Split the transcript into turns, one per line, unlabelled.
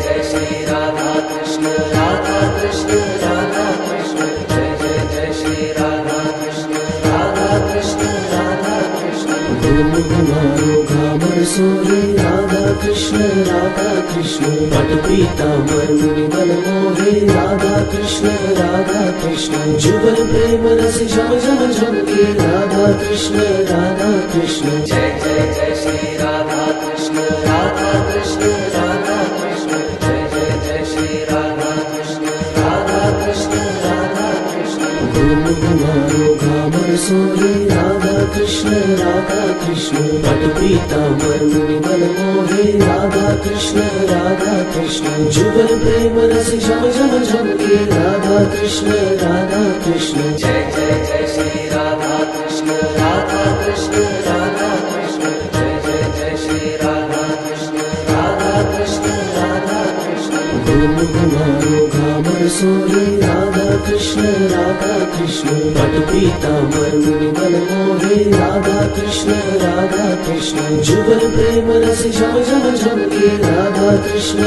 जय श्री राधा कृष्ण राधा कृष्ण जय जय जय श्री राधा कृष्ण राधा कृष्ण घूम घुमारो घामर सोहे राधा कृष्ण पट पीताम्बर मुनि मन मोहे राधा कृष्ण जुगल प्रेम रस झम झम झमके राधा कृष्ण जय जय जय श्री राधा कृष्ण जय जय जय श्री राधा कृष्ण घूम घुमारो घामर सोहे राधा कृष्ण पट पीताम्बर मुनि मन मोहे राधा कृष्ण जुगल प्रेम रस झम झम झमके राधा कृष्ण जय जय जय श्री राधा कृष्ण जय जय जय श्री राधा कृष्ण घूम घुमारो घामर सोहे राधा कृष्ण पट पीताम्बर मुनि मन मोहे राधा कृष्ण जुगल प्रेम रस झम झम झमके राधा कृष्ण